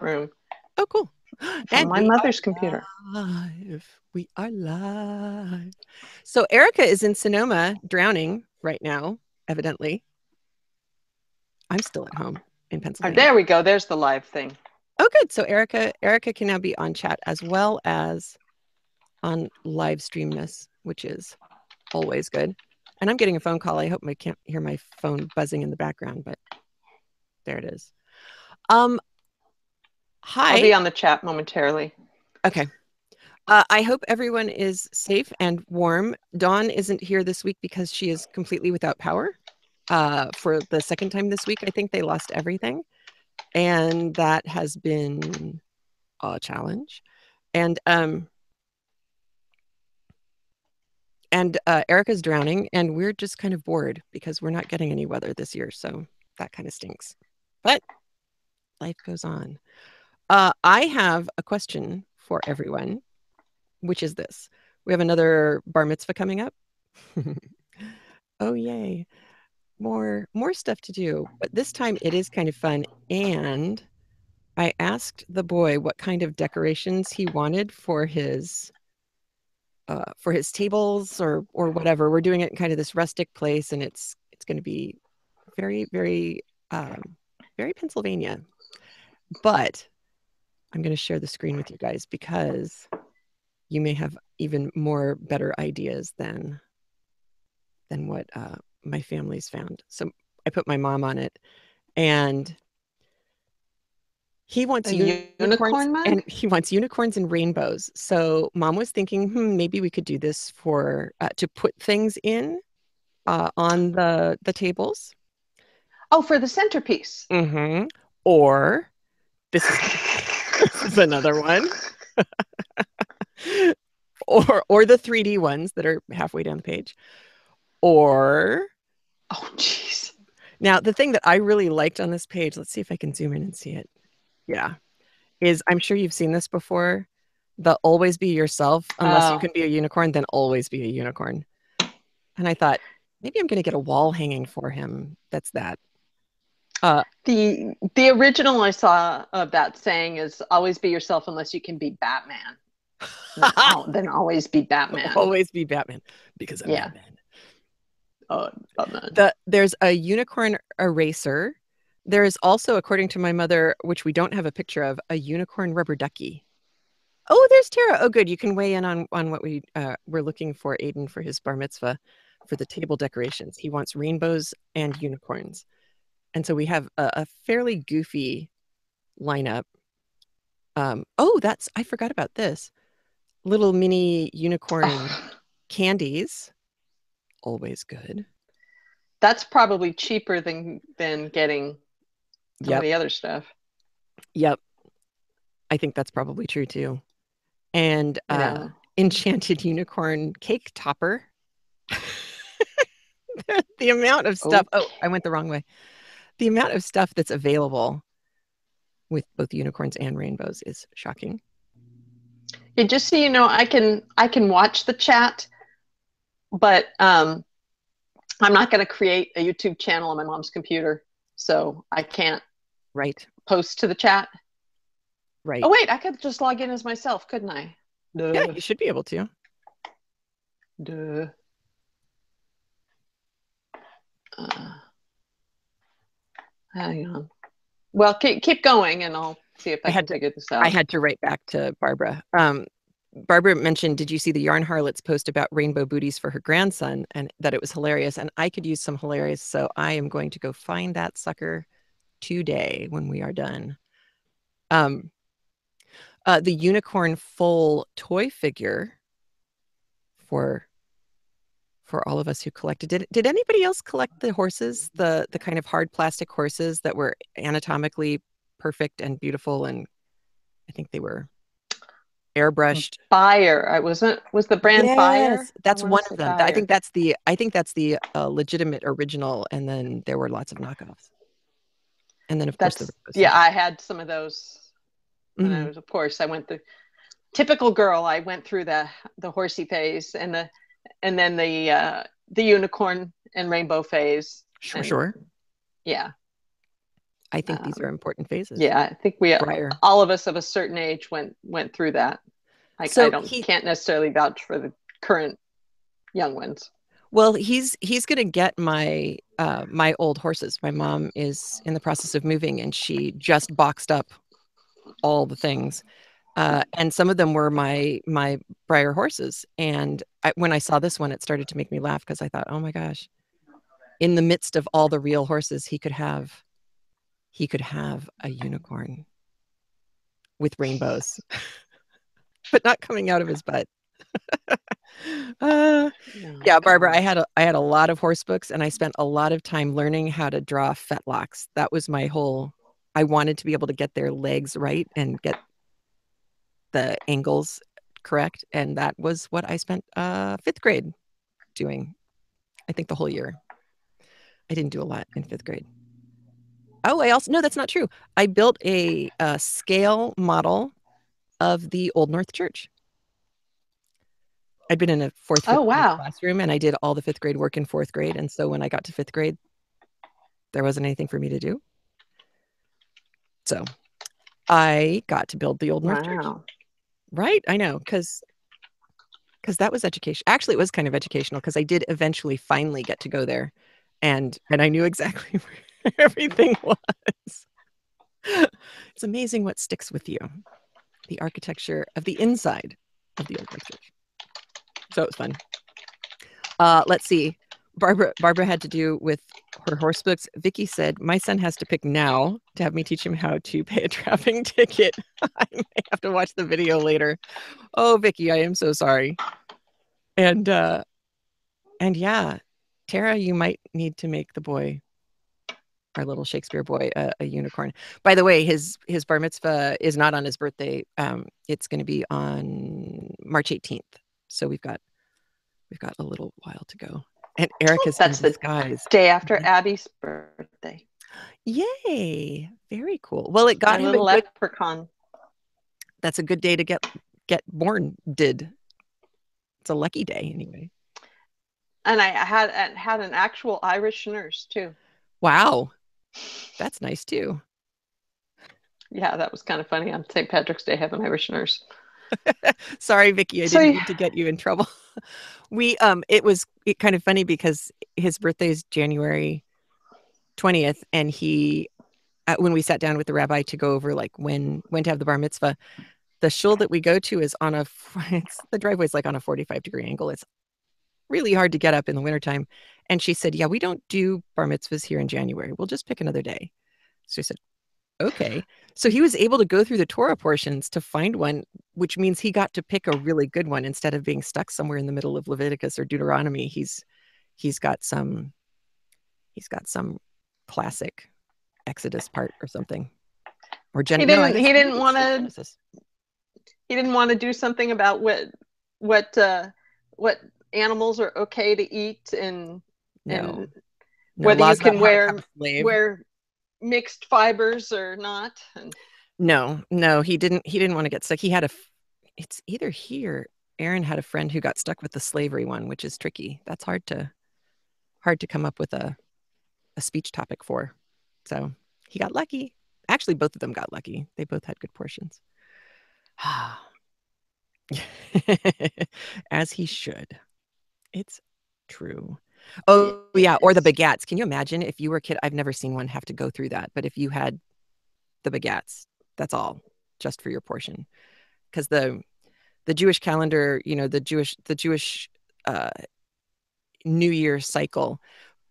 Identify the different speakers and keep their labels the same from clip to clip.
Speaker 1: room
Speaker 2: Oh, cool.
Speaker 1: from
Speaker 2: And
Speaker 1: my mother's computer.
Speaker 2: live. We are live. So Erica is in Sonoma drowning right now, evidently. I'm still at home in Pennsylvania.
Speaker 1: There we go. There's the live thing.
Speaker 2: Oh, good. So Erica can now be on chat as well as on live streamness, which is always good. And I'm getting a phone call. I hope I can't hear my phone buzzing in the background, but there it is. Hi.
Speaker 1: I'll be on the chat momentarily.
Speaker 2: Okay. I hope everyone is safe and warm. Dawn isn't here this week because she is completely without power. For the second time this week, I think they lost everything. And that has been a challenge. And Erica's drowning, and we're just kind of bored because we're not getting any weather this year. So that kind of stinks. But life goes on. I have a question for everyone, which is this. We have another bar mitzvah coming up. Oh, yay. More stuff to do. But this time it is kind of fun. And I asked the boy what kind of decorations he wanted for his tables or whatever. We're doing it in kind of this rustic place, and it's going to be very, very, very Pennsylvania. But I'm going to share the screen with you guys because you may have even more better ideas than what my family's found. So I put my mom on it, and he wants unicorns, and he wants unicorns and rainbows. So mom was thinking, maybe we could do this for to put things in on the tables.
Speaker 1: Oh, for the centerpiece.
Speaker 2: Mm-hmm. Or this is another one. or the 3D ones that are halfway down the page. Or
Speaker 1: oh, jeez.
Speaker 2: Now the thing that I really liked on this page, let's see if I can zoom in and see it. Yeah. Is I'm sure you've seen this before. The always be yourself. Unless you can be a unicorn, then always be a unicorn. And I thought, maybe I'm going to get a wall hanging for him. That's that.
Speaker 1: The original I saw of that saying is always be yourself unless you can be Batman. Then always be Batman.
Speaker 2: Always be Batman because I'm Batman.
Speaker 1: Oh, Batman.
Speaker 2: There's a unicorn eraser. There is also, according to my mother, which we don't have a picture of, a unicorn rubber ducky. Oh, there's Tara. Oh, good. You can weigh in on what we're looking for Aiden for his bar mitzvah for the table decorations. He wants rainbows and unicorns. And so we have a fairly goofy lineup. I forgot about this. Little mini unicorn candies. Always good.
Speaker 1: That's probably cheaper than getting some of the other stuff.
Speaker 2: Yep. I think that's probably true too. And enchanted unicorn cake topper. The amount of stuff. Oh, I went the wrong way. The amount of stuff that's available with both unicorns and rainbows is shocking.
Speaker 1: Yeah, just so you know, I can watch the chat, but I'm not going to create a YouTube channel on my mom's computer, so I can't post to the chat.
Speaker 2: Right.
Speaker 1: Oh wait, I could just log in as myself, couldn't I?
Speaker 2: Duh. Yeah, you should be able to.
Speaker 1: Duh. Hang on. Well, keep going, and I'll see if I can figure this out.
Speaker 2: I had to write back to Barbara. Barbara mentioned, did you see the Yarn Harlots post about rainbow booties for her grandson, and that it was hilarious, and I could use some hilarious, so I am going to go find that sucker today when we are done. The unicorn full toy figure for all of us who collected. Did anybody else collect the horses, the kind of hard plastic horses that were anatomically perfect and beautiful, and I think they were airbrushed?
Speaker 1: Fire. Was the brand Fire?
Speaker 2: That's one of them. Fire. I think that's the legitimate original, and then there were lots of knockoffs. And then of course
Speaker 1: I had some of those. And I was, of course, I went the typical girl. I went through the horsey phase and then the unicorn and rainbow phase.
Speaker 2: Sure.
Speaker 1: Yeah.
Speaker 2: I think these are important phases.
Speaker 1: Yeah, I think
Speaker 2: Briar.
Speaker 1: all of us of a certain age went through that. I can't necessarily vouch for the current young ones.
Speaker 2: Well, he's going to get my my old horses. My mom is in the process of moving, and she just boxed up all the things. And some of them were my Briar horses. And when I saw this one, it started to make me laugh because I thought, oh my gosh, in the midst of all the real horses, he could have a unicorn with rainbows, but not coming out of his butt. Yeah, Barbara, I had a lot of horse books, and I spent a lot of time learning how to draw fetlocks. That was my whole. I wanted to be able to get their legs right and get the angles correct, and that was what I spent 5th grade doing. I think the whole year. I didn't do a lot in 5th grade. Oh, no, that's not true. I built a scale model of the Old North Church. I'd been in a 4th, 5th grade classroom, and I did all the 5th grade work in 4th grade. And so when I got to 5th grade, there wasn't anything for me to do. So I got to build the Old North Church. Right? I know, because that was education. Actually, it was kind of educational because I did eventually finally get to go there, and I knew exactly where everything was. It's amazing what sticks with you. The architecture of the inside of the Old North Church. So it was fun. Let's see. Barbara had to do with her horse books. Vicky said, my son has to pick now to have me teach him how to pay a traffic ticket. I may have to watch the video later. Oh, Vicky, I am so sorry. And yeah, Tara, you might need to make the boy, our little Shakespeare boy, a unicorn. By the way, his bar mitzvah is not on his birthday. It's going to be on March 18th. So we've got a little while to go. And Erica's
Speaker 1: that's the day after Abby's birthday.
Speaker 2: Yay! Very cool. Well, it got him a
Speaker 1: leprechaun.
Speaker 2: That's a good day to get born. It's a lucky day anyway.
Speaker 1: And I had an actual Irish nurse too.
Speaker 2: Wow, that's nice too.
Speaker 1: Yeah, that was kind of funny. On St. Patrick's Day, I have an Irish nurse.
Speaker 2: Sorry, Vicky, I didn't mean to get you in trouble. It was kind of funny because his birthday is January 20th, and he, when we sat down with the rabbi to go over like when to have the bar mitzvah, the shul that we go to is on the driveway's like on a 45-degree angle. It's really hard to get up in the wintertime. And she said, yeah, we don't do bar mitzvahs here in January. We'll just pick another day. So I said, okay. So he was able to go through the Torah portions to find one, which means he got to pick a really good one instead of being stuck somewhere in the middle of Leviticus or Deuteronomy. He's got some classic Exodus part or something. Or he didn't
Speaker 1: want to do something about what animals are okay to eat and whether you can wear mixed fibers or not.
Speaker 2: No, he didn't want to get stuck. It's either here. Aaron had a friend who got stuck with the slavery one, which is tricky. That's hard to come up with a speech topic for. So he got lucky. Actually, both of them got lucky. They both had good portions. As he should. It's true. Oh, yeah. Or the baguettes. Can you imagine if you were a kid? I've never seen one have to go through that. But if you had the baguettes, that's all just for your portion. Because the Jewish calendar, the Jewish New Year cycle,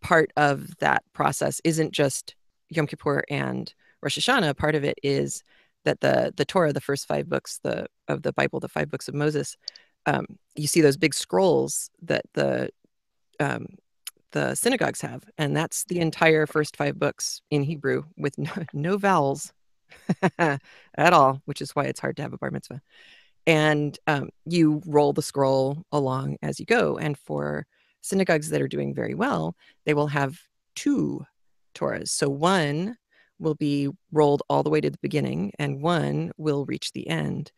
Speaker 2: part of that process isn't just Yom Kippur and Rosh Hashanah. Part of it is that the Torah, the first 5 books of the Bible, the 5 books of Moses, you see those big scrolls that the synagogues have, and that's the entire first 5 books in Hebrew with no vowels at all, which is why it's hard to have a bar mitzvah. And you roll the scroll along as you go. And for synagogues that are doing very well, they will have 2 Torahs. So one will be rolled all the way to the beginning, and one will reach the end.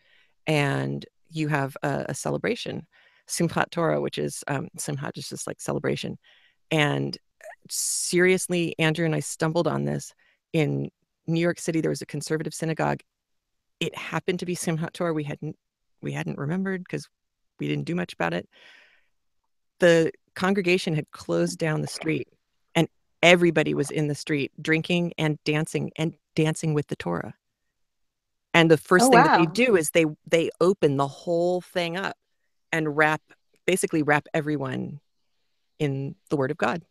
Speaker 2: And you have a celebration, Simchat Torah, which is Simchat is just like celebration. And seriously, Andrew and I stumbled on this in New York City, there was a conservative synagogue. It happened to be Simchat Torah. We hadn't remembered because we didn't do much about it. The congregation had closed down the street, and everybody was in the street drinking and dancing with the Torah. And the first thing that they do is they open the whole thing up and basically wrap everyone in the Word of God.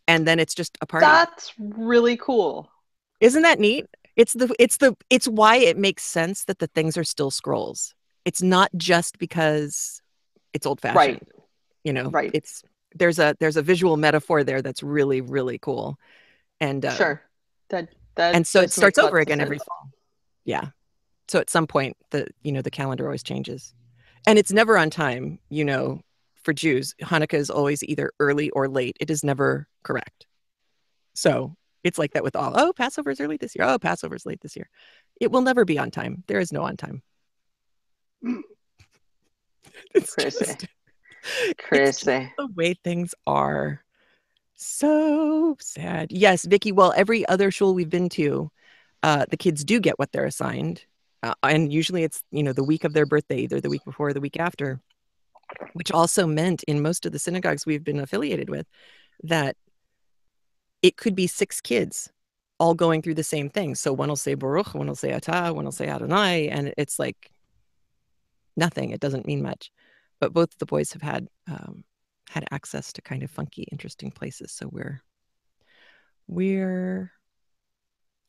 Speaker 2: And then it's just a party.
Speaker 1: That's really cool.
Speaker 2: Isn't that neat? It's why it makes sense that the things are still scrolls. It's not just because it's old fashioned.
Speaker 1: Right.
Speaker 2: Right. There's a visual metaphor there that's really, really cool. And
Speaker 1: sure.
Speaker 2: And so it starts over again every fall. Yeah. So at some point the calendar always changes. And it's never on time, for Jews. Hanukkah is always either early or late. It is never correct. So it's like that with all. Oh, Passover is early this year. Oh, Passover is late this year. It will never be on time. There is no on time. It's
Speaker 1: crazy.
Speaker 2: It's the way things are. So sad. Yes, Vicki. Well, every other shul we've been to, the kids do get what they're assigned. And usually it's, the week of their birthday, either the week before or the week after, which also meant in most of the synagogues we've been affiliated with that it could be 6 kids all going through the same thing. So one will say Baruch, one will say Atah, one will say Adonai, and it's like nothing. It doesn't mean much. But both the boys have had access to kind of funky, interesting places. So we're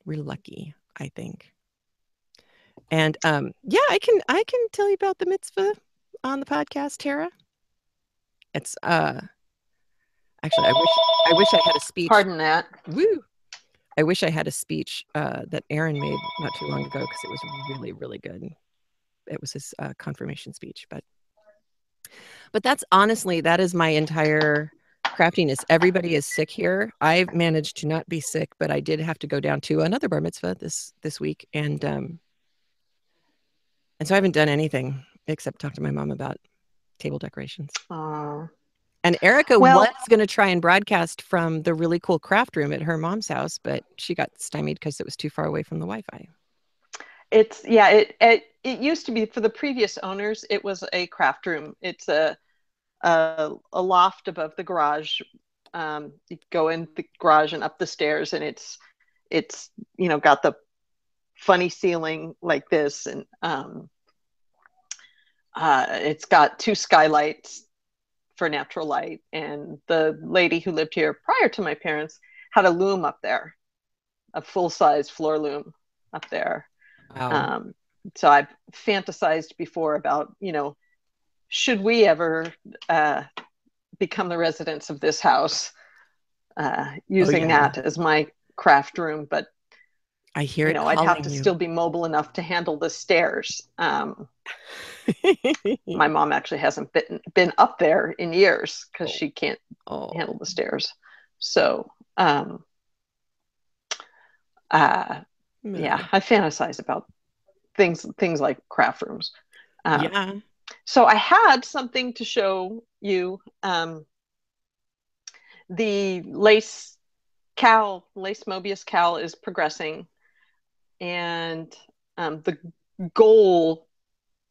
Speaker 2: lucky, I think. And I can tell you about the mitzvah on the podcast, Tara. It's actually I wish I had a speech.
Speaker 1: Pardon that.
Speaker 2: Woo! I wish I had a speech that Aaron made not too long ago because it was really, really good. It was his confirmation speech, but that's honestly, that is my entire craftiness. Everybody is sick here. I've managed to not be sick, but I did have to go down to another bar mitzvah this week, and so I haven't done anything except talk to my mom about table decorations. And Erica was going to try and broadcast from the really cool craft room at her mom's house, but she got stymied because it was too far away from the Wi-Fi.
Speaker 1: It used to be, for the previous owners, it was a craft room. It's a loft above the garage. You go in the garage and up the stairs, and it's got the funny ceiling like this, and it's got 2 skylights for natural light. And the lady who lived here prior to my parents had a loom up there, a full-size floor loom up there.
Speaker 2: Wow.
Speaker 1: So I've fantasized before about, should we ever become the residents of this house, using that as my craft room. But
Speaker 2: I hear it.
Speaker 1: I'd have to still be mobile enough to handle the stairs. My mom actually hasn't been up there in years because she can't handle the stairs. So, I fantasize about things like craft rooms. So I had something to show you. The lace Mobius cowl is progressing, and the goal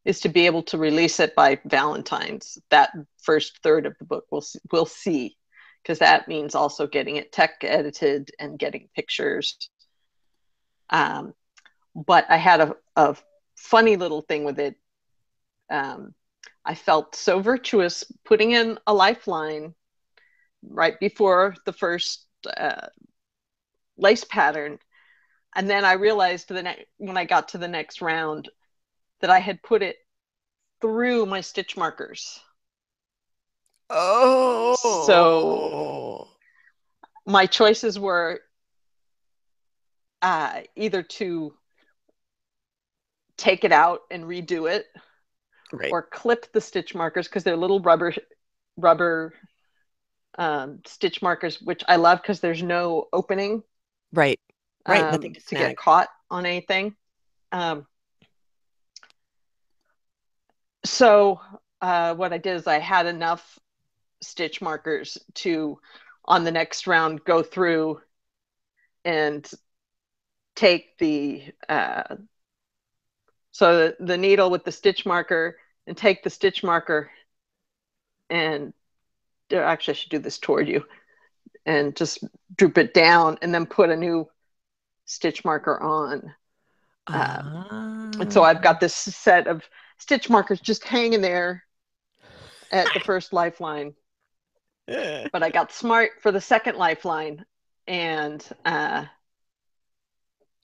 Speaker 1: is to be able to release it by Valentine's. That first third of the book we'll see, because that means also getting it tech edited and getting pictures. But I had a funny little thing with it. I felt so virtuous putting in a lifeline right before the first lace pattern. And then I realized when I got to the next round that I had put it through my stitch markers.
Speaker 2: Oh.
Speaker 1: So my choices were either to take it out and redo it, or clip the stitch markers, because they're little rubber stitch markers, which I love because there's no opening.
Speaker 2: Right. Nothing
Speaker 1: to get caught on anything. So what I did is I had enough stitch markers to, on the next round, go through and take the the needle with the stitch marker and take the stitch marker and actually I should do this toward you and just droop it down and then put a new stitch marker on. And so I've got this set of stitch markers just hanging there at the first lifeline. But I got smart for the second lifeline. And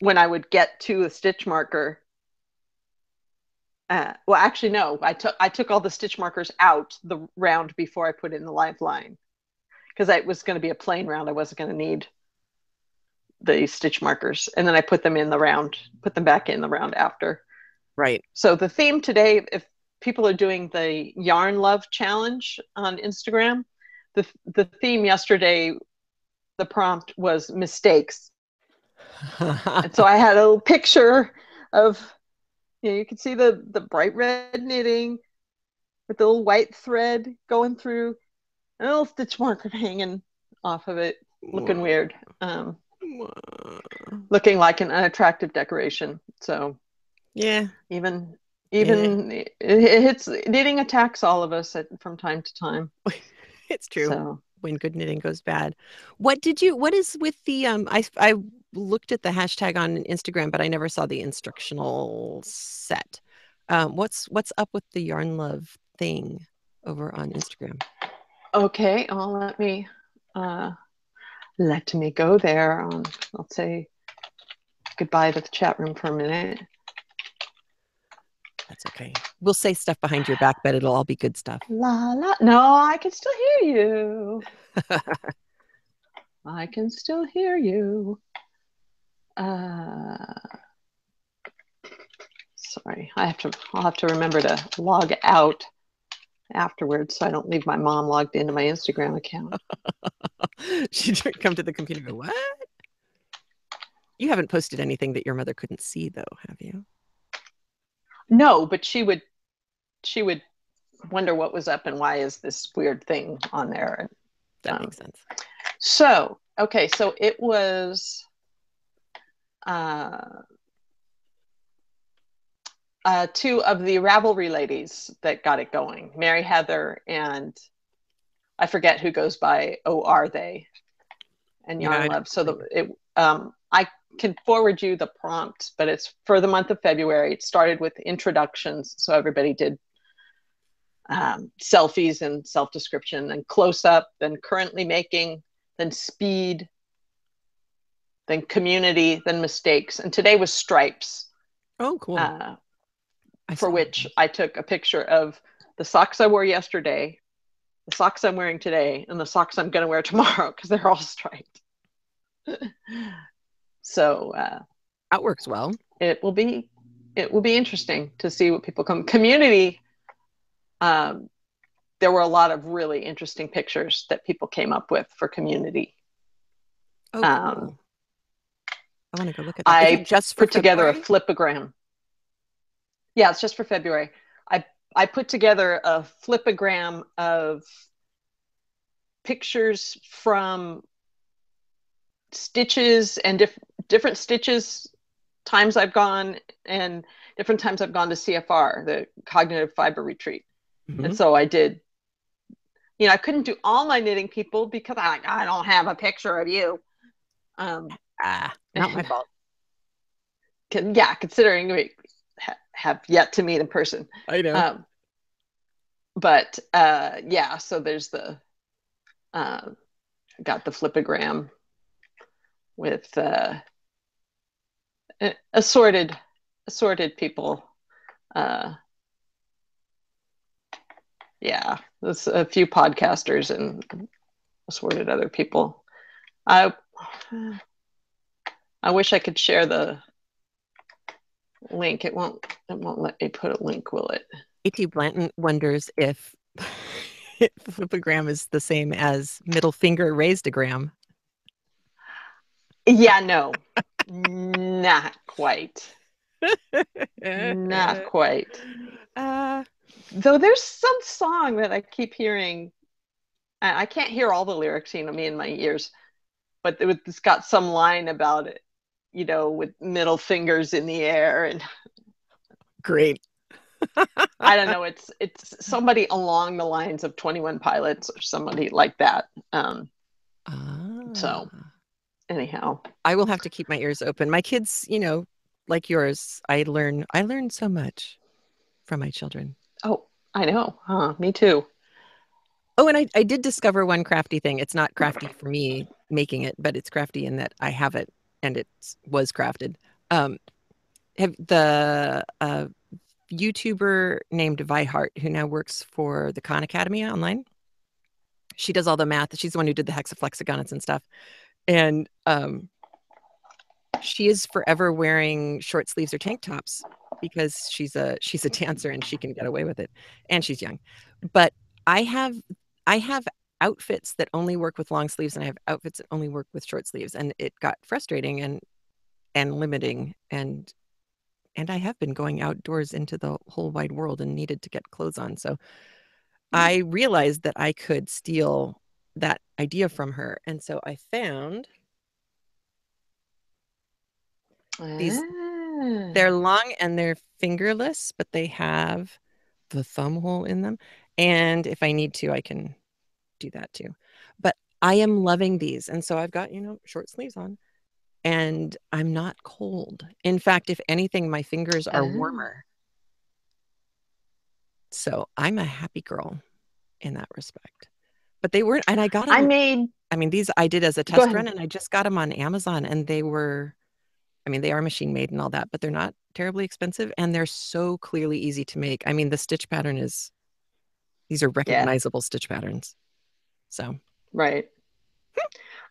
Speaker 1: when I would get to a stitch marker, well, actually, no, I took all the stitch markers out the round before I put in the lifeline because it was going to be a plain round. I wasn't going to need the stitch markers. And then I put them back in the round after.
Speaker 2: Right.
Speaker 1: So the theme today, if people are doing the Yarn Love Challenge on Instagram, the theme yesterday, the prompt was mistakes. And so I had a little picture of, you can see the bright red knitting with the little white thread going through, and a little stitch marker hanging off of it, looking weird, looking like an unattractive decoration. So
Speaker 2: yeah,
Speaker 1: even it hits, knitting attacks all of us from time to time.
Speaker 2: It's true.
Speaker 1: So
Speaker 2: when good knitting goes bad. What is with the I looked at the hashtag on Instagram, but I never saw the instructional set. What's up with the Yarn Love thing over on Instagram?
Speaker 1: Okay, let me go there. I'll say goodbye to the chat room for a minute.
Speaker 2: That's okay. We'll say stuff behind your back, but it'll all be good stuff.
Speaker 1: La la. No, I can still hear you. I can still hear you. Sorry, I'll have to remember to log out afterwards so I don't leave my mom logged into my Instagram account.
Speaker 2: She'd come to the computer and go, what? You haven't posted anything that your mother couldn't see, though, have you?
Speaker 1: No, but she would wonder what was up and why is this weird thing on there.
Speaker 2: That makes sense.
Speaker 1: So, okay, so it was two of the Ravelry ladies that got it going, Mary Heather and I forget who goes by Are They, and Yarn Love. So I can forward you the prompt, but it's for the month of February. It started with introductions, so everybody did selfies and self-description, then close-up, then currently making, then speed, then community, then mistakes, and today was stripes.
Speaker 2: Oh, cool.
Speaker 1: For which I took a picture of the socks I wore yesterday, the socks I'm wearing today, and the socks I'm going to wear tomorrow because they're all striped. So
Speaker 2: that works well.
Speaker 1: It will be interesting to see what people come. Community, there were a lot of really interesting pictures that people came up with for community.
Speaker 2: Oh, cool. I want to go look at that.
Speaker 1: I
Speaker 2: just
Speaker 1: put together a flipogram. Yeah, it's just for February. I put together a flipogram of pictures from stitches and different stitches, times I've gone, and different times I've gone to CFR, the Cognitive Fiber Retreat. Mm-hmm. And so I did, I couldn't do all my knitting people because I don't have a picture of you.
Speaker 2: Not my fault.
Speaker 1: Considering we have yet to meet in person.
Speaker 2: I know.
Speaker 1: But so there's the got the flipogram with assorted people. There's a few podcasters and assorted other people. I wish I could share the link. It won't let me put a link, will it?
Speaker 2: A.T. Blanton wonders if flipogram is the same as middle finger raised-a-gram.
Speaker 1: Yeah, no, not quite. Not quite. Though there's some song that I keep hearing. I can't hear all the lyrics, me in my ears, but it's got some line about it. with middle fingers in the air. And
Speaker 2: Great.
Speaker 1: I don't know, it's somebody along the lines of 21 Pilots or somebody like that. So anyhow,
Speaker 2: I will have to keep my ears open. My kids, like yours, I learn so much from my children.
Speaker 1: oh, I know. Me too.
Speaker 2: Oh, and I did discover one crafty thing. It's not crafty for me making it, but it's crafty in that I have it and it was crafted. Have the YouTuber named Vihart, who now works for the Khan Academy online. She does all the math. She's the one who did the hexaflexagons and stuff. And she is forever wearing short sleeves or tank tops because she's a dancer and she can get away with it. And she's young. But I have outfits that only work with long sleeves, and I have outfits that only work with short sleeves. And it got frustrating and limiting. And I have been going outdoors into the whole wide world and needed to get clothes on. So I realized that I could steal that idea from her. And so I found these. They're long and they're fingerless, but they have the thumb hole in them. And if I need to, I can do that too. But I am loving these. And so I've got, short sleeves on. And I'm not cold. In fact, if anything, my fingers are warmer. So I'm a happy girl in that respect. But they weren't, and I got them. These I did as a test run, and I just got them on Amazon, and they were, they are machine made and all that, but they're not terribly expensive, and they're so clearly easy to make. The stitch pattern these are recognizable stitch patterns. So.
Speaker 1: Right.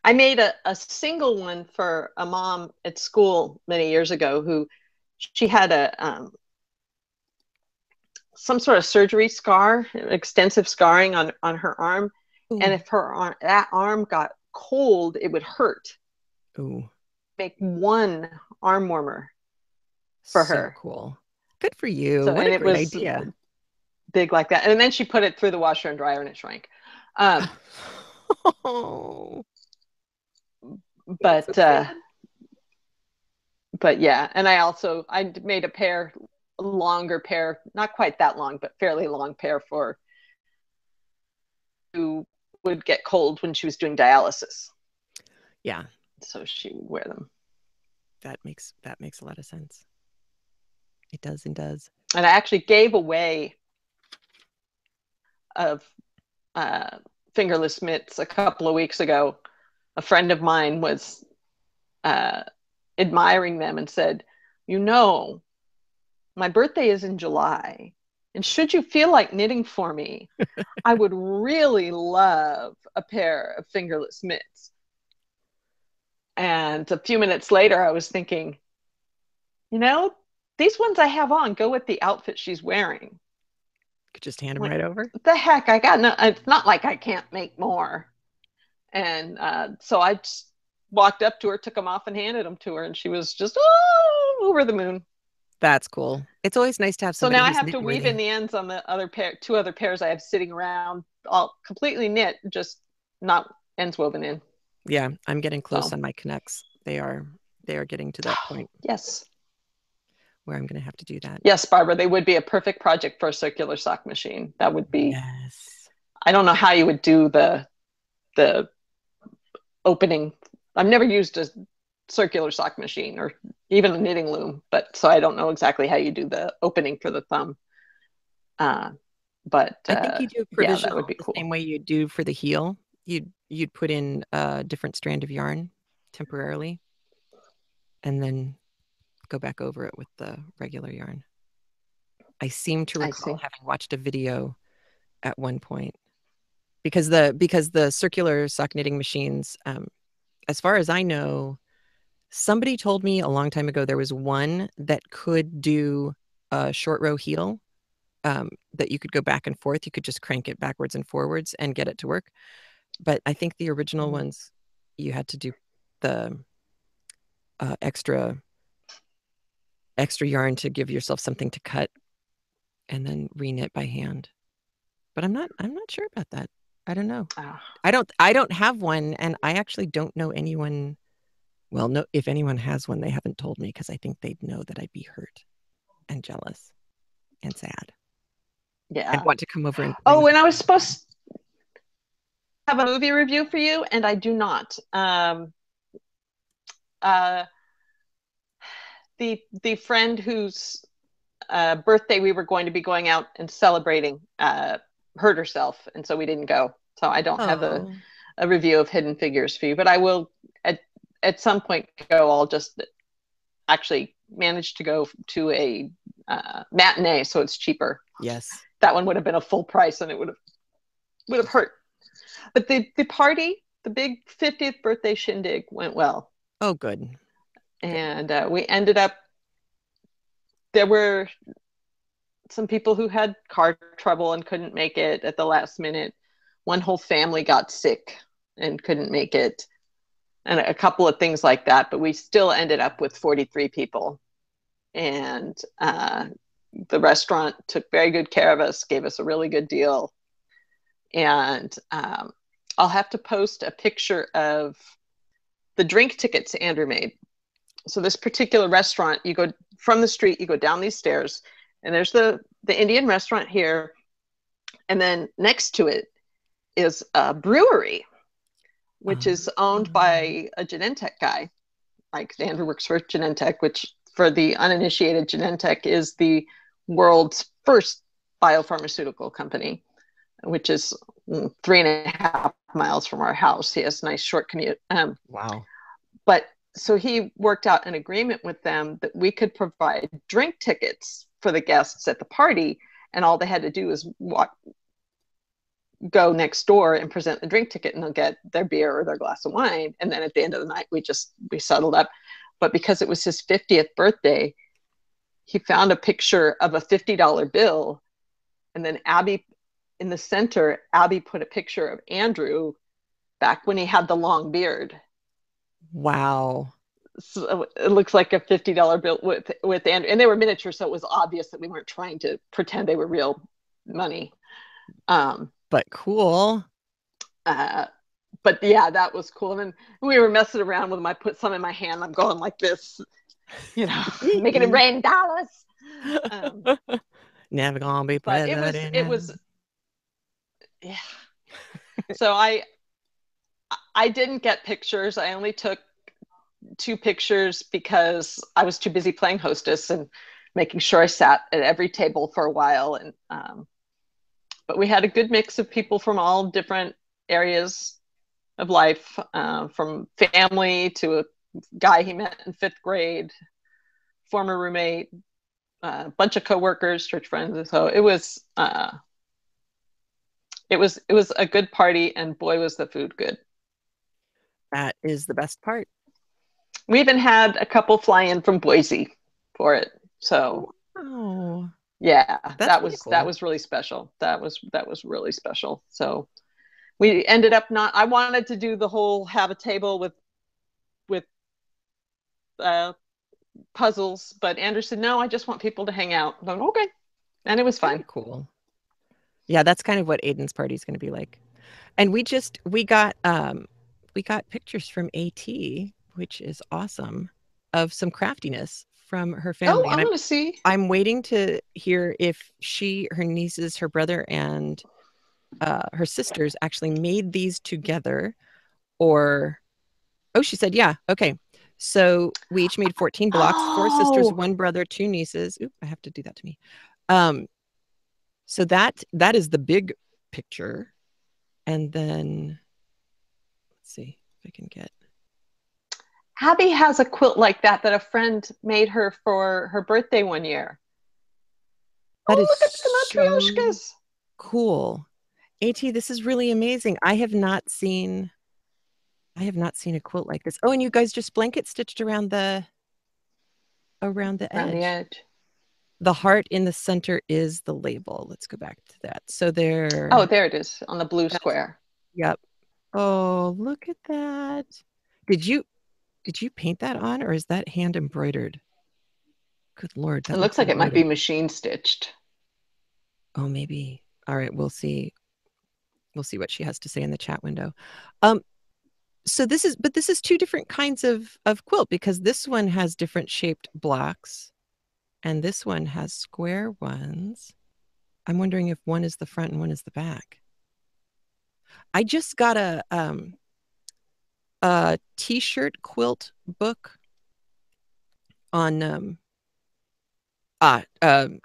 Speaker 1: I made a single one for a mom at school many years ago who she had some sort of surgery scar, extensive scarring on her arm. Ooh. And if that arm got cold, it would hurt.
Speaker 2: Ooh.
Speaker 1: Make one arm warmer for her.
Speaker 2: Cool. Good for you. So, what a great idea.
Speaker 1: Big like that. And then she put it through the washer and dryer and it shrank. But yeah, and I made a longer pair, not quite that long, but fairly long pair for who would get cold when she was doing dialysis.
Speaker 2: Yeah.
Speaker 1: So she would wear them.
Speaker 2: That makes a lot of sense. It does and does.
Speaker 1: And I actually gave away of fingerless mitts a couple of weeks ago. A friend of mine was admiring them and said, my birthday is in July, and should you feel like knitting for me, I would really love a pair of fingerless mitts. And a few minutes later, I was thinking, these ones I have on go with the outfit she's wearing.
Speaker 2: Could just hand them right over.
Speaker 1: What the heck? It's not like I can't make more. And so I just walked up to her, took them off, and handed them to her, and she was just over the moon.
Speaker 2: That's cool. It's always nice to have somebody.
Speaker 1: So now I have to weave in the ends on the two other pairs I have sitting around, all completely knit, just not ends woven in.
Speaker 2: Yeah, I'm getting close on my connects. They are getting to that point.
Speaker 1: Yes.
Speaker 2: Where I'm going to have to do that.
Speaker 1: Yes, Barbara, they would be a perfect project for a circular sock machine. That would be.
Speaker 2: Yes.
Speaker 1: I don't know how you would do the opening. I've never used a circular sock machine or even a knitting loom, so I don't know exactly how you do the opening for the thumb. But
Speaker 2: I think you do provisional,
Speaker 1: that would be cool.
Speaker 2: The same way you do for the heel. You'd put in a different strand of yarn temporarily, and then go back over it with the regular yarn. I seem to recall having watched a video at one point, because the circular sock knitting machines, as far as I know, somebody told me a long time ago there was one that could do a short row heel, that you could go back and forth. You could just crank it backwards and forwards and get it to work. But I think the original ones, you had to do the extra yarn to give yourself something to cut and then reknit by hand. But I'm not sure about that. I don't know. I don't have one, and I actually don't know anyone Well, no, if anyone has one, they haven't told me because I think they'd know that I'd be hurt and jealous and sad
Speaker 1: Yeah.
Speaker 2: and want to come over and
Speaker 1: Oh, and I was supposed to have a movie review for you, and I do not. The friend whose birthday we were going to be going out and celebrating hurt herself, and so we didn't go. So I don't have a review of Hidden Figures for you, but I will at some point go. I'll just actually manage to go to a matinee, so it's cheaper.
Speaker 2: Yes,
Speaker 1: that one would have been a full price, and it would have hurt. But the party, the big 50th birthday shindig, went well.
Speaker 2: Oh, good.
Speaker 1: And we ended up. There were some people who had car trouble and couldn't make it at the last minute. One whole family got sick and couldn't make it, and a couple of things like that. But we still ended up with 43 people. And the restaurant took very good care of us, gave us a really good deal. And I'll have to post a picture of the drink tickets Andrew made. So this particular restaurant, you go from the street, you go down these stairs, and there's the Indian restaurant here. And then next to it is a brewery, which is owned by a Genentech guy. Like Andrew works for Genentech, which for the uninitiated, Genentech is the world's first biopharmaceutical company, which is 3.5 miles from our house. He has a nice short commute.
Speaker 2: Wow.
Speaker 1: But so he worked out an agreement with them that we could provide drink tickets for the guests at the party, and all they had to do is go next door and present the drink ticket, and they'll get their beer or their glass of wine. And then at the end of the night, we settled up. But because it was his 50th birthday, he found a picture of a $50 bill. And then Abby, in the center, Abby put a picture of Andrew back when he had the long beard.
Speaker 2: Wow.
Speaker 1: So it looks like a $50 bill with Andrew. And they were miniature, so it was obvious that we weren't trying to pretend they were real money.
Speaker 2: But cool.
Speaker 1: But yeah, that was cool. And then we were messing around with them. I put some in my hand. I'm going like this, making it rain dollars.
Speaker 2: Never gonna be president.
Speaker 1: It was, yeah. So I didn't get pictures. I only took 2 pictures because I was too busy playing hostess and making sure I sat at every table for a while. And but we had a good mix of people from all different areas of life, from family to a guy he met in 5th grade, former roommate, a bunch of coworkers, church friends. So it was a good party, and boy, was the food good.
Speaker 2: That is the best part.
Speaker 1: We even had a couple fly in from Boise for it. So yeah, that was cool. That was really special. That was really special. So we ended up I wanted to do the whole have a table with puzzles, but Andrew said, no, I just want people to hang out. I'm like, okay. And it was fine.
Speaker 2: Cool. Yeah, that's kind of what Aiden's party is going to be like. And we got pictures from AT, which is awesome, of some craftiness from her family.
Speaker 1: Oh, I want to see.
Speaker 2: I'm waiting to hear if her nieces, her brother, and her sisters actually made these together, or she said, yeah, okay. So we each made 14 blocks, 4 sisters, 1 brother, 2 nieces. Oop, I have to do that to me. So that is the big picture. And then let's see if I can get.
Speaker 1: Abby has a quilt like that a friend made her for her birthday one year.
Speaker 2: That is
Speaker 1: look at the matryoshkas.
Speaker 2: Cool. AT, this is really amazing. I have not seen a quilt like this. Oh, and you guys just blanket stitched around the edge. The heart in the center is the label. Let's go back to that. So there.
Speaker 1: Oh, there it is on the blue square.
Speaker 2: Yep. Oh, look at that. Did you paint that on, or is that hand embroidered? Good Lord.
Speaker 1: It looks like it might be machine stitched.
Speaker 2: Oh, maybe. All right. We'll see what she has to say in the chat window. So this is two different kinds of quilt, because this one has different shaped blocks and this one has square ones. I'm wondering if one is the front and one is the back. I just got a t-shirt quilt book on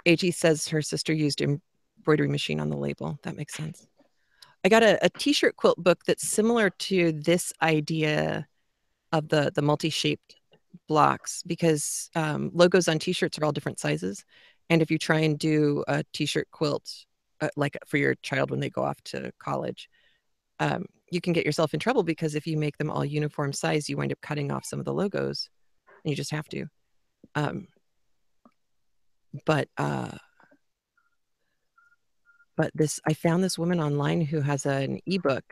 Speaker 2: AG says her sister used embroidery machine on the label. That makes sense. I got a t-shirt quilt book that's similar to this idea of the multi-shaped blocks, because logos on t-shirts are all different sizes. And if you try and do a t-shirt quilt, like for your child when they go off to college, you can get yourself in trouble, because if you make them all uniform size, you wind up cutting off some of the logos, and you just have to. But I found this woman online who has an ebook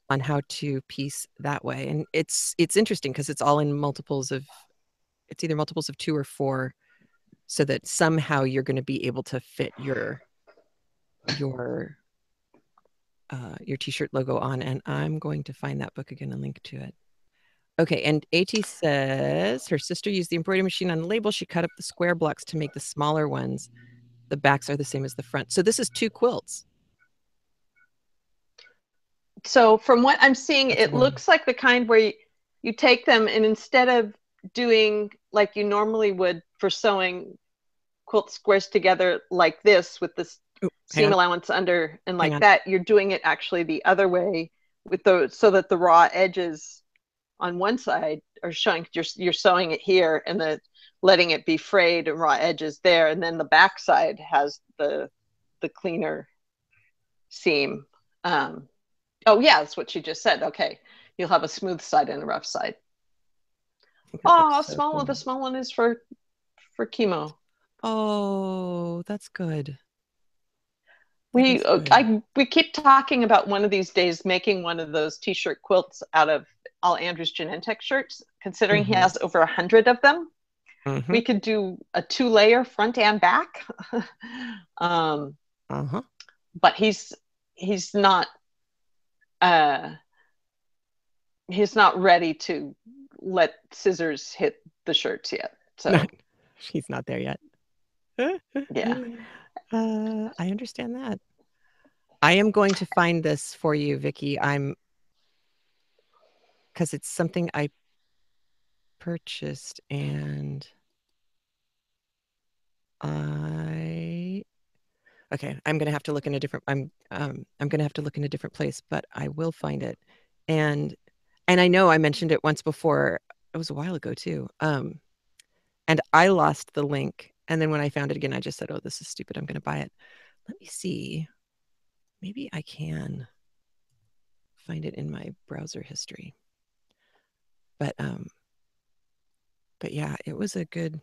Speaker 2: on how to piece that way, and it's interesting because it's all in multiples of, it's either multiples of 2 or 4, so that somehow you're going to be able to fit your t-shirt logo on. And I'm going to find that book again and link to it. Okay, and AT says her sister used the embroidery machine on the label. She cut up the square blocks to make the smaller ones. The backs are the same as the front. So this is 2 quilts.
Speaker 1: So from what I'm seeing, it looks like the kind where you take them and instead of doing like you normally would for sewing quilt squares together like this with this seam allowance under and like that, you're doing it actually the other way with so that the raw edges on one side are showing. You're sewing it here and then letting it be frayed and raw edges there, and then the back side has the cleaner seam. Oh yeah, that's what she just said. Okay, you'll have a smooth side and a rough side. Oh, so small. Cool. The small one is for chemo.
Speaker 2: Oh, that's good.
Speaker 1: We keep talking about one of these days making one of those t-shirt quilts out of all Andrew's Genentech shirts. Considering he has over 100 of them, we could do a 2-layer front and back. But he's not ready to let scissors hit the shirts yet. So
Speaker 2: she's not there yet.
Speaker 1: Yeah.
Speaker 2: I understand that. I am going to find this for you, Vicki. Because it's something I purchased, and okay, I'm gonna have to look in a different. I'm gonna have to look in a different place, but I will find it. And I know I mentioned it once before. It was a while ago too. And I lost the link, and then when I found it again, I just said, "Oh, this is stupid. I'm gonna buy it." Let me see. Maybe I can find it in my browser history. But yeah, it was a good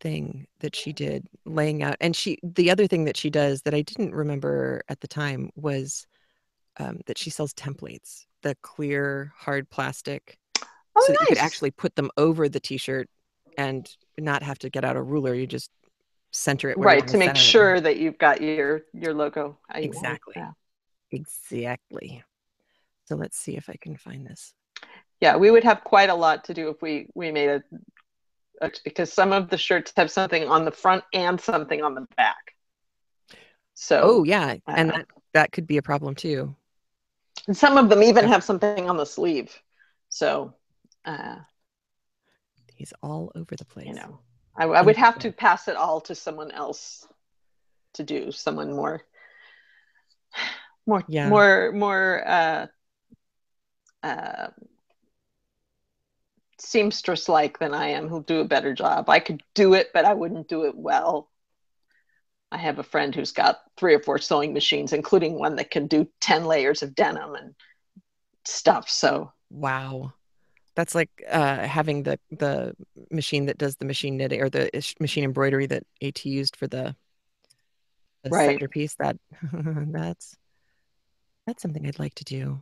Speaker 2: thing that she did, laying out. And the other thing that she does that I didn't remember at the time was that she sells templates, the clear hard plastic, so that you could actually put them over the t-shirt and not have to get out a ruler. You just center it where you want
Speaker 1: to make sure that you've got your logo.
Speaker 2: Exactly. Exactly. So let's see if I can find this.
Speaker 1: Yeah, we would have quite a lot to do if we made because some of the shirts have something on the front and something on the back. So
Speaker 2: yeah, and that could be a problem too.
Speaker 1: And some of them even have something on the sleeve. So
Speaker 2: he's all over the place.
Speaker 1: You know, I would have to pass it all to someone else to do, someone more seamstress like than I am, who'll do a better job. I could do it, but I wouldn't do it well. I have a friend who's got 3 or 4 sewing machines, including one that can do 10 layers of denim and stuff. So
Speaker 2: wow, that's like having the machine that does the machine knitting or the machine embroidery that AT used for the centerpiece. That that's something I'd like to do.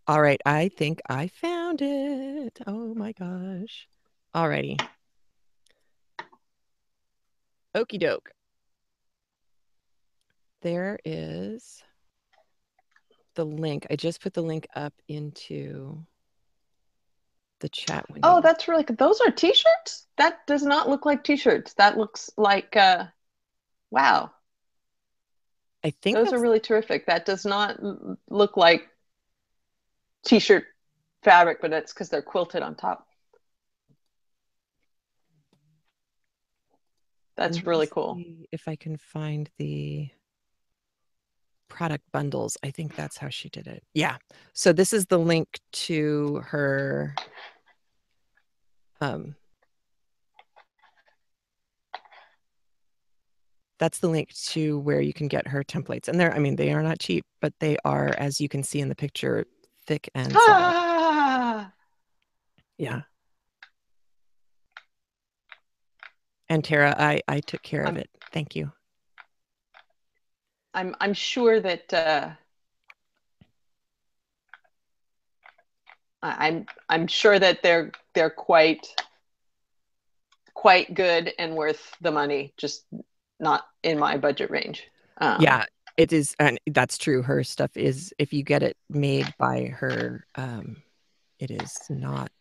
Speaker 2: All right, I think I found it. Oh my gosh. Alrighty. Okie doke. There is the link. I just put the link up into the chat window.
Speaker 1: Oh, that's really good. Those are t-shirts? That does not look like t-shirts. That looks like, wow.
Speaker 2: I think
Speaker 1: Those are really terrific. That does not look like t-shirt fabric, but it's because they're quilted on top. That's really cool.
Speaker 2: If I can find the product bundles, I think that's how she did it. Yeah. So this is the link to her that's the link to where you can get her templates. And I mean, they are not cheap, but they are, as you can see in the picture, thick and solid. Yeah. And Tara, I took care of it. Thank you.
Speaker 1: I'm sure that I'm sure that they're quite good and worth the money, just not in my budget range.
Speaker 2: Yeah, it is, and that's true. Her stuff is, if you get it made by her, it is not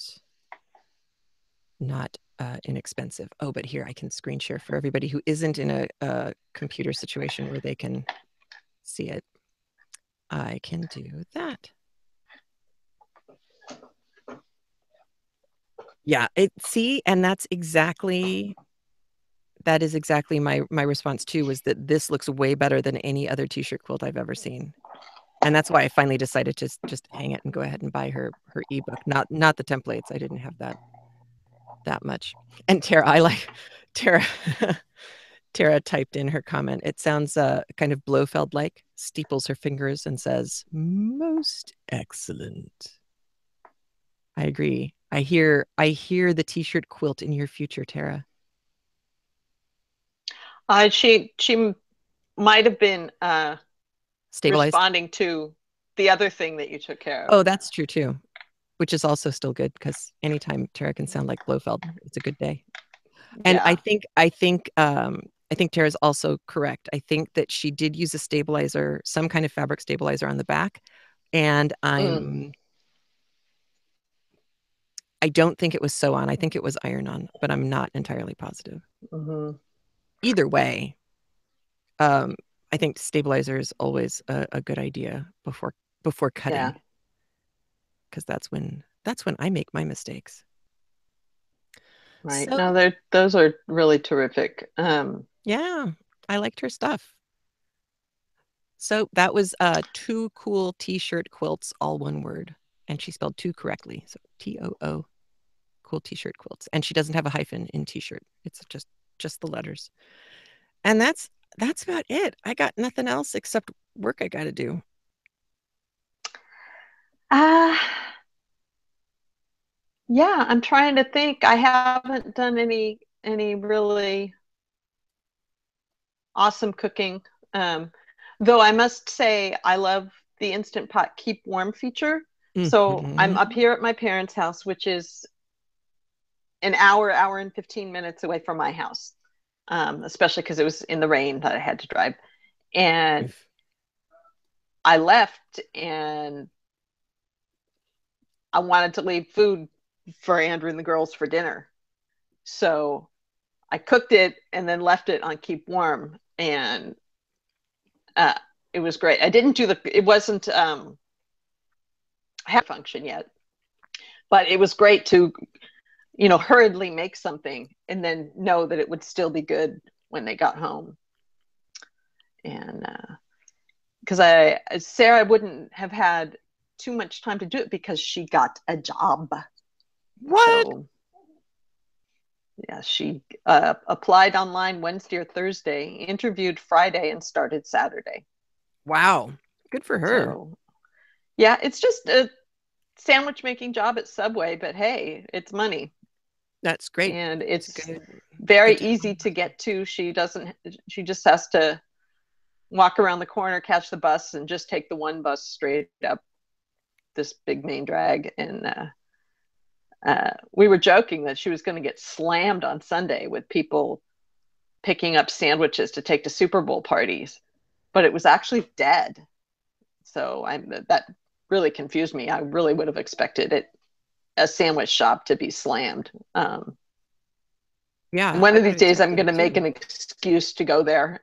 Speaker 2: inexpensive. Oh, but here I can screen share for everybody who isn't in a computer situation where they can see it. I can do that. Yeah, and that is exactly my response too, was that this looks way better than any other t-shirt quilt I've ever seen. And that's why I finally decided to just hang it and go ahead and buy her ebook, not the templates. I didn't have that much. And Tara typed in her comment. It sounds kind of Blofeld-like, steeples her fingers and says, "Most excellent." I agree. I hear the t-shirt quilt in your future, Tara.
Speaker 1: She might have been
Speaker 2: stabilized,
Speaker 1: responding to the other thing that you took care of.
Speaker 2: Oh, that's true too, which is also still good, because anytime Tara can sound like Blofeld, it's a good day. And yeah. I think Tara's also correct. I think that she did use a stabilizer, some kind of fabric stabilizer on the back, and I don't think it was sew on. I think it was iron on, but I'm not entirely positive. Either way, I think stabilizer is always a good idea before cutting, because that's when I make my mistakes.
Speaker 1: Right. So, no, those are really terrific.
Speaker 2: Yeah, I liked her stuff. So that was two cool t-shirt quilts, all one word, and she spelled two correctly. So TOO, cool t-shirt quilts, and she doesn't have a hyphen in t-shirt. It's just the letters. And that's about it. I got nothing else except work I got to do.
Speaker 1: Yeah, I'm trying to think. I haven't done any really awesome cooking. Though I must say I love the Instant Pot Keep Warm feature. So I'm up here at my parents' house, which is an hour and 15 minutes away from my house, especially because it was in the rain that I had to drive. And I left and I wanted to leave food for Andrew and the girls for dinner. So I cooked it and then left it on Keep Warm, and it was great. I didn't do it wasn't have function yet, but it was great to, hurriedly make something and then know that it would still be good when they got home. And because Sarah wouldn't have had too much time to do it because she got a job.
Speaker 2: What?
Speaker 1: So, yeah, she applied online Wednesday or Thursday, interviewed Friday, and started Saturday.
Speaker 2: Wow. Good for her.
Speaker 1: So, yeah, it's just a sandwich making job at Subway, but hey, it's money.
Speaker 2: That's great.
Speaker 1: And it's very easy to get to. She just has to walk around the corner, catch the bus, and just take the one bus straight up this big main drag. And we were joking that she was going to get slammed on Sunday with people picking up sandwiches to take to Super Bowl parties, but it was actually dead. So that really confused me. I really would have expected a sandwich shop to be slammed.
Speaker 2: Yeah,
Speaker 1: one
Speaker 2: I
Speaker 1: of
Speaker 2: would
Speaker 1: these
Speaker 2: have
Speaker 1: days, I'm
Speaker 2: expected
Speaker 1: going to
Speaker 2: it
Speaker 1: make
Speaker 2: too.
Speaker 1: an excuse to go there.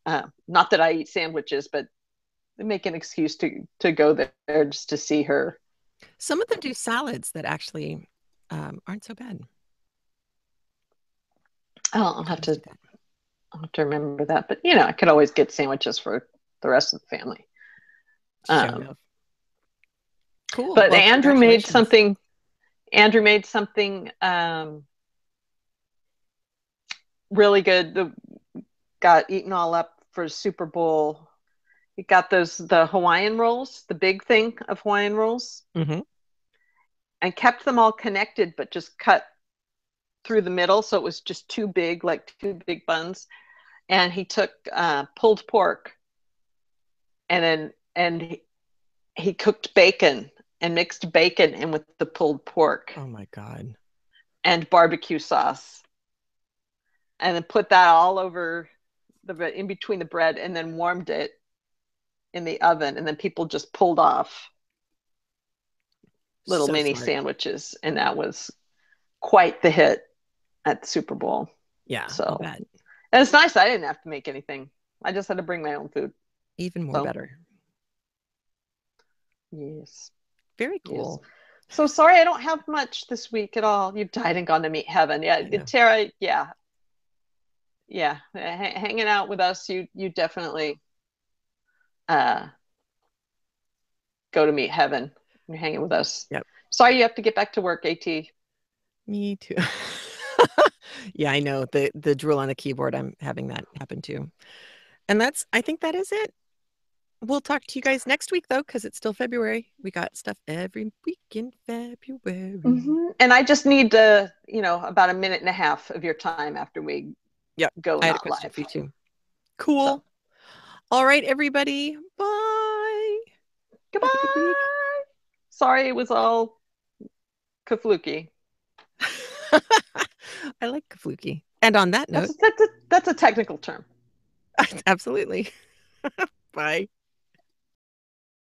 Speaker 1: Not that I eat sandwiches, but make an excuse to go there just to see her.
Speaker 2: Some of them do salads that actually aren't so bad.
Speaker 1: I'll have to remember that. But I could always get sandwiches for the rest of the family.
Speaker 2: Show enough. Cool.
Speaker 1: But
Speaker 2: well,
Speaker 1: Andrew made something. Andrew made something really good. Got eaten all up for Super Bowl. He got the Hawaiian rolls, the big thing of Hawaiian rolls, and kept them all connected, but just cut through the middle, so it was just too big, like two big buns. And he took pulled pork, and he cooked bacon and mixed bacon in with the pulled pork.
Speaker 2: Oh my God.
Speaker 1: And barbecue sauce, and then put that all over in between the bread, and then warmed it in the oven, and then people just pulled off little mini sandwiches, and that was quite the hit at the Super Bowl.
Speaker 2: Yeah,
Speaker 1: so and it's nice. I didn't have to make anything. I just had to bring my own food.
Speaker 2: Even more better.
Speaker 1: Yes.
Speaker 2: Very cool.
Speaker 1: Yes. So sorry I don't have much this week at all. You've died and gone to meet heaven. Yeah, Tara, yeah. Hanging out with us, you definitely go to meet heaven. You're hanging with us.
Speaker 2: Yep.
Speaker 1: Sorry you have to get back to work, AT.
Speaker 2: Me too. Yeah, I know. The drool on the keyboard, I'm having that happen too. And I think that is it. We'll talk to you guys next week, though, because it's still February. We got stuff every week in February.
Speaker 1: And I just need about a minute and a half of your time after we go
Speaker 2: I had
Speaker 1: not
Speaker 2: a question
Speaker 1: live.
Speaker 2: for you too. Cool. So. All right, everybody. Bye.
Speaker 1: Goodbye.
Speaker 2: Have a good week.
Speaker 1: Sorry, it was all kafluki.
Speaker 2: I like kafluki. And on that note,
Speaker 1: that's a technical term.
Speaker 2: Absolutely. Bye.